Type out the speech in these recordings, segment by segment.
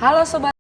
Halo Sobat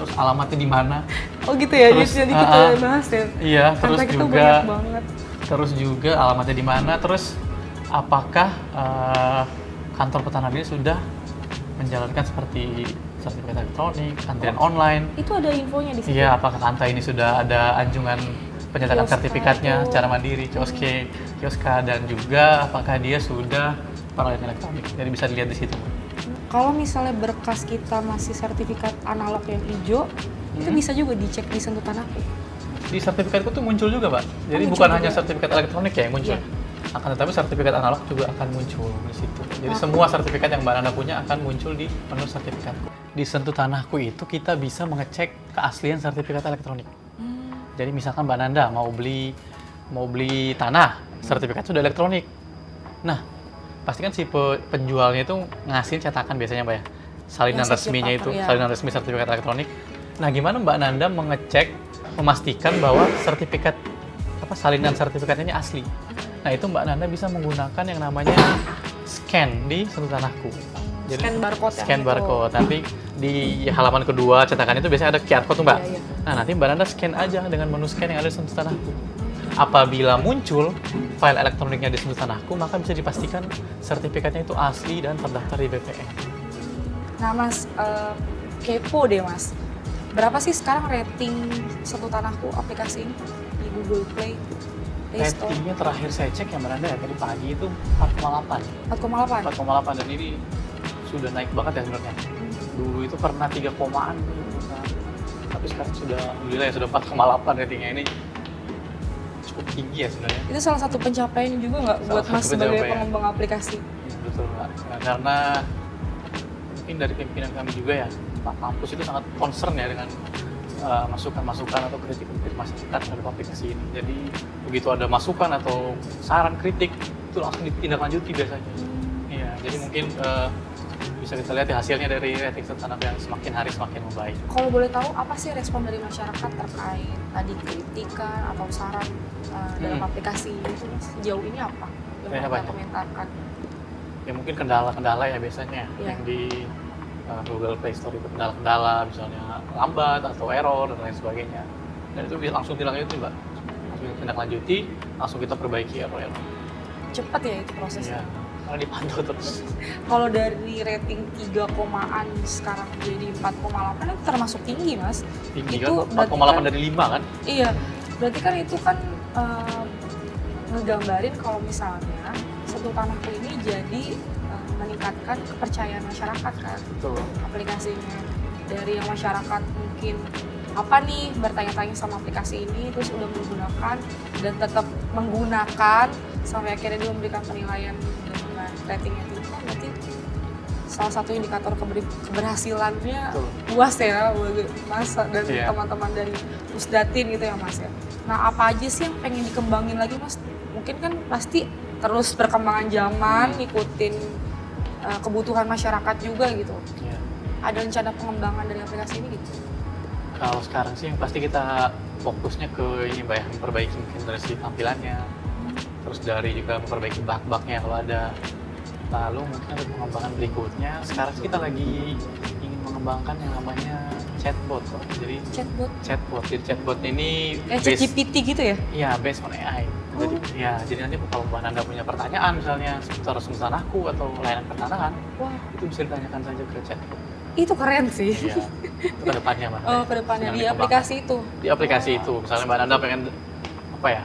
terus alamatnya di mana. Oh gitu ya, Terus, jadi kita bahas ya. Iya, terus Kontak itu juga banyak banget. terus juga alamatnya di mana, terus apakah kantor peternak ini sudah menjalankan seperti sertifikat elektronik, antrian online. Itu ada infonya di situ. Iya, apakah Kanta ini sudah ada anjungan penyerahan Kioska sertifikatnya itu. secara mandiri, kioska, dan juga apakah dia sudah peralihan elektronik. Jadi bisa dilihat di situ. Kalau misalnya berkas kita masih sertifikat analog yang hijau, itu bisa juga dicek di Sentuh Tanahku. Di sertifikatku tuh muncul juga, Pak. Jadi muncul bukan juga. hanya sertifikat elektronik ya yang muncul. Iya. Akan tetapi sertifikat analog juga akan muncul di situ. Jadi semua sertifikat yang Mbak Nanda punya akan muncul di menu sertifikatku. Di Sentuh Tanahku itu kita bisa mengecek keaslian sertifikat elektronik. Jadi misalkan Mbak Nanda mau beli tanah, sertifikat sudah elektronik. Nah, pastikan si penjualnya itu ngasih cetakan biasanya, Mbak ya. Salinan Yang resminya itu, ya. salinan resmi sertifikat elektronik. Nah, gimana Mbak Nanda mengecek, memastikan bahwa salinan sertifikatnya ini asli? Nah, itu Mbak Nanda bisa menggunakan yang namanya scan di Sentuh Tanahku. Jadi, Scan barcode ya, scan gitu. barcode. Nanti di halaman kedua cetakan itu biasanya ada QR code tuh, Mbak. Iya, iya. Nah, nanti Mbak Nanda scan aja dengan menu scan yang ada di Sentuh Tanahku. Apabila muncul file elektroniknya di Sentuh Tanahku, maka bisa dipastikan sertifikatnya itu asli dan terdaftar di BPN. Nah Mas, kepo deh Mas. Berapa sih sekarang rating Sentuh Tanahku aplikasi ini di Google Play Store? Ratingnya terakhir saya cek yang Mbak Nanda ya, tadi pagi itu 4,8. 4,8? 4,8 dan ini sudah naik banget ya sebenarnya. Dulu itu pernah 3 komaan, tapi sekarang sudah, alhamdulillah ya sudah 4,8 ratingnya. Ini cukup tinggi ya sebenarnya. Itu salah satu pencapaian juga nggak Salah buat satu Mas sebagai pencapaian. pengembang aplikasi? Betul, Mbak. Nah, karena mungkin dari pimpinan kami juga ya, Pak Kampus itu sangat concern ya dengan masukan-masukan atau kritik-kritik masyarakat terhadap aplikasi ini. Jadi begitu ada masukan atau saran kritik itu langsung ditindaklanjuti biasanya. Iya, jadi mungkin bisa kita lihat ya hasilnya dari rating Sentuh Tanahku yang semakin hari semakin membaik. Kalau boleh tahu apa sih respon dari masyarakat terkait tadi kritikan atau saran dalam aplikasi itu sejauh ini apa yang Apa mereka ya? komentarkan? Ya mungkin kendala-kendala ya biasanya Iya. yang di Google Play Store itu kendala-kendala misalnya lambat atau error dan lain sebagainya. Dan itu bisa langsung ditindaklanjuti, Mbak. Langsung ditindaklanjuti, langsung kita perbaiki error-error. Cepat ya itu prosesnya. Iya, karena dipantau terus. Kalau dari rating 3 komaan sekarang jadi 4,8 itu termasuk tinggi Mas. Tinggi Itu kan, berarti 4,8 dari 5 kan? Iya, berarti kan itu kan ngegambarin kalau misalnya Sentuh Tanahku ini jadi meningkatkan kepercayaan masyarakat kan Betul. aplikasinya. Dari yang masyarakat mungkin apa nih bertanya-tanya sama aplikasi ini terus udah menggunakan dan tetap menggunakan sampai akhirnya dia memberikan penilaian dengan ratingnya tinggi kan berarti salah satu indikator keberhasilannya Betul. luas ya Mas dan Iya. teman-teman dari Pusdatin gitu ya Mas ya. Nah apa aja sih yang pengen dikembangin lagi Mas? Mungkin kan pasti terus perkembangan zaman ngikutin kebutuhan masyarakat juga gitu. Iya. Ada rencana pengembangan dari aplikasi ini gitu? Kalau sekarang sih yang pasti kita fokusnya ke ini, Mbak ya, memperbaiki mungkin dari segi tampilannya, terus dari juga memperbaiki bug-bugnya kalau ada. Lalu mungkin ada pengembangan berikutnya. Sekarang sih kita lagi ingin mengembangkan yang namanya chatbot, Pak. Jadi Chatbot? Jadi chatbot ini Kayak ChatGPT gitu ya? Iya, based on AI. Jadi, ya, jadi nanti kalau Mbak Nanda punya pertanyaan misalnya seputar Sentuh Tanahku atau layanan pertanahan, Wah, itu bisa ditanyakan saja ke chatbot. itu keren sih. Iya, itu ke depannya, Mbak. Oh, ke depannya Sedang di dikembangkan. aplikasi itu. Di aplikasi itu, misalnya Mbak Nanda pengen apa ya,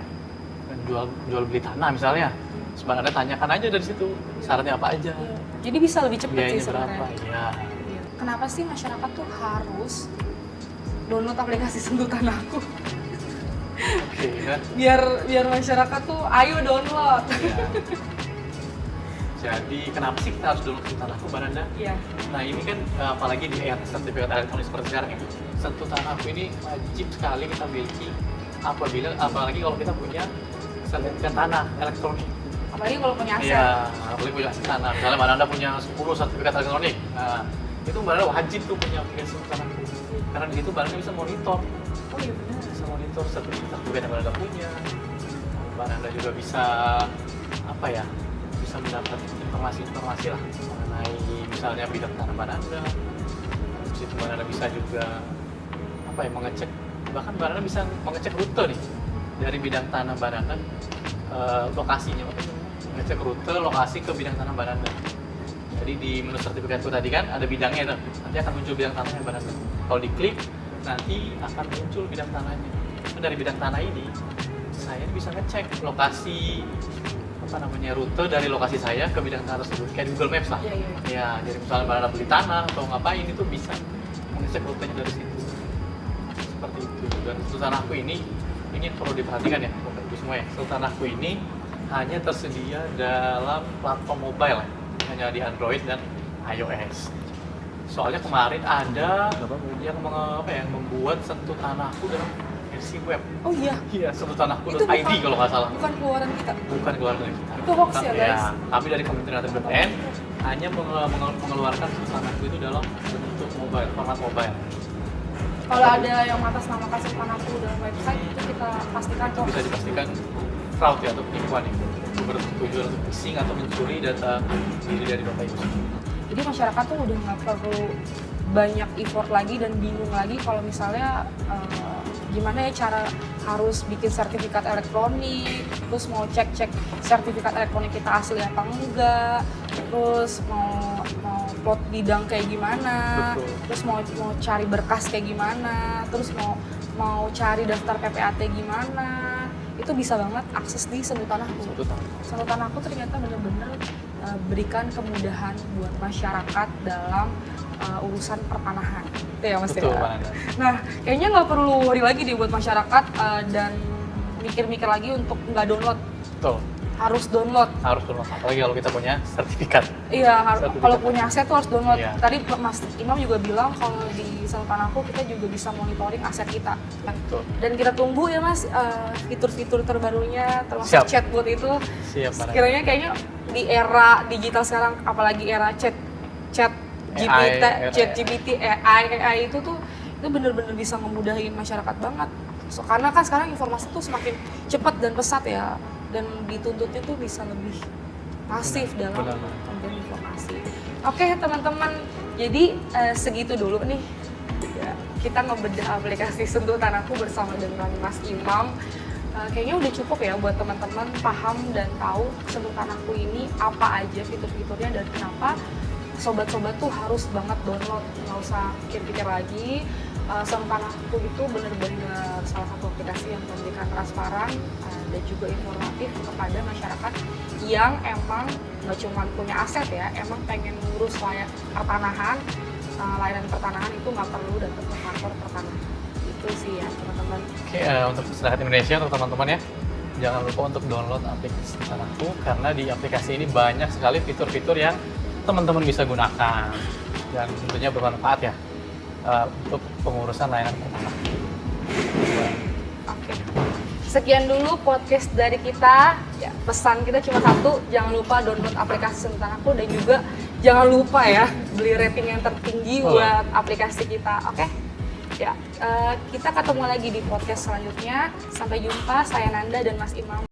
jual beli tanah misalnya, terus Mbak Nanda tanyakan aja dari situ sarannya apa aja, Iya. Jadi bisa lebih cepat sih biayanya sebenarnya. berapa, ya. Iya. Kenapa sih masyarakat tuh harus download aplikasi Sentuh Tanahku? Oke, ya. biar masyarakat tuh ayo download. Ya. Jadi kenapa sih kita harus download Sentuh Tanahku, Mbak Nanda? Iya. Nah ini kan apalagi di era sertifikat elektronik seperti sekarang ini, Sentuh Tanahku ini wajib sekali kita miliki apalagi kalau kita punya sertifikat tanah elektronik. Apalagi kalau punya aset. Iya, apalagi punya aset tanah. Misalnya Mbak Nanda punya 10 sertifikat elektronik, nah itu Mbak Nanda wajib tuh punya aplikasi Sentuh Tanahku. Karena di situ Mbak Nanda bisa monitor, Oh iya benar. bisa monitor sertifikat yang Mbak Nanda punya. Mbak Nanda juga bisa apa ya? Bisa mendapat informasi-informasi lah mengenai misalnya bidang tanah Mbak Nanda. Terus itu Mbak Nanda bisa juga mengecek, bahkan Mbak Nana bisa mengecek rute nih dari bidang tanah Mbak Nana, lokasinya, mengecek rute lokasi ke bidang tanah Mbak Nana. Jadi di menu sertifikatku tadi kan ada bidangnya tuh, nanti akan muncul bidang tanahnya Mbak Nana. Kalau diklik nanti akan muncul bidang tanahnya. Nah, dari bidang tanah ini saya bisa ngecek lokasi rute dari lokasi saya ke bidang tanah tersebut, kayak di Google Maps lah. Ya, jadi misalnya Mbak Nana beli tanah atau ngapain itu bisa mengecek rutenya dari situ. Seperti itu. Dan untuk tanahku ini perlu diperhatikan ya, Bapak Ibu semua ya. Untuk tanahku ini hanya tersedia dalam platform mobile ya, hanya di Android dan iOS. Soalnya kemarin ada yang membuat sentuh tanahku dalam versi web. Oh iya? Iya, sentuh tanahku.id kalau nggak salah. Bukan keluaran kita? Bukan keluaran dari kita. Itu hoax ya guys? Ya, kami dari Kementerian BPN hanya mengeluarkan sentuh tanahku itu dalam bentuk mobile, format mobile. Kalau ada yang mengatasnamakan sentuh tanahku dalam website, itu kita pastikan itu bisa dipastikan fraud ya, atau penipuan itu. Bertujuan untuk phishing atau mencuri data diri dari Bapak Ibu. Jadi masyarakat tuh udah nggak perlu banyak effort lagi dan bingung lagi kalau misalnya gimana ya cara harus bikin sertifikat elektronik, terus mau cek sertifikat elektronik kita asli apa enggak, terus mau plot bidang kayak gimana, betul. Terus mau cari berkas kayak gimana, terus mau cari daftar PPAT gimana, itu bisa banget akses di Sentuh Tanahku. Sentuh Tanahku ternyata bener-bener berikan kemudahan buat masyarakat dalam urusan pertanahan. Itu ya Mas. Betul, ya. Nah, kayaknya nggak perlu worry lagi deh buat masyarakat dan mikir-mikir lagi untuk nggak download. Betul. Harus download. Apalagi kalau kita punya sertifikat. Iya, kalau punya aset tuh harus download. Iya. Tadi Mas Imam juga bilang kalau di Sentuh Tanahku kita juga bisa monitoring aset kita. Betul. Dan kita tunggu ya Mas fitur-fitur terbarunya termasuk Siap. chatbot itu. Siap, sekiranya kayaknya di era digital sekarang, apalagi era chat GPT, AI itu bener-bener bisa ngemudahin masyarakat banget. Karena kan sekarang informasi tuh semakin cepat dan pesat ya, dan dituntutnya tuh bisa lebih masif dalam pemberian informasi. Oke teman-teman, jadi segitu dulu nih ya, kita ngebedah aplikasi Sentuh Tanahku bersama dengan Mas Imam. Kayaknya udah cukup ya buat teman-teman paham dan tahu Sentuh Tanahku ini apa aja fitur-fiturnya dan kenapa sobat-sobat tuh harus banget download, nggak usah pikir-pikir lagi. Sentuh Tanahku itu benar-benar salah satu aplikasi yang memberikan transparan dan juga informatif kepada masyarakat yang emang nggak cuma punya aset ya, emang pengen ngurus pertanahan, layanan pertanahan itu nggak perlu datang ke kantor pertanahan. Itu sih ya teman-teman. Oke, untuk masyarakat Indonesia, untuk teman-teman ya, jangan lupa untuk download aplikasi Sentuh Tanahku karena di aplikasi ini banyak sekali fitur-fitur yang teman-teman bisa gunakan dan tentunya bermanfaat ya untuk pengurusan layanan pertanahan. Oke. Sekian dulu podcast dari kita. Ya, pesan kita cuma satu, jangan lupa download aplikasi Sentuh Tanahku dan juga jangan lupa ya beli rating yang tertinggi buat aplikasi kita. Oke? Ya, kita ketemu lagi di podcast selanjutnya. Sampai jumpa, saya Nanda dan Mas Imam.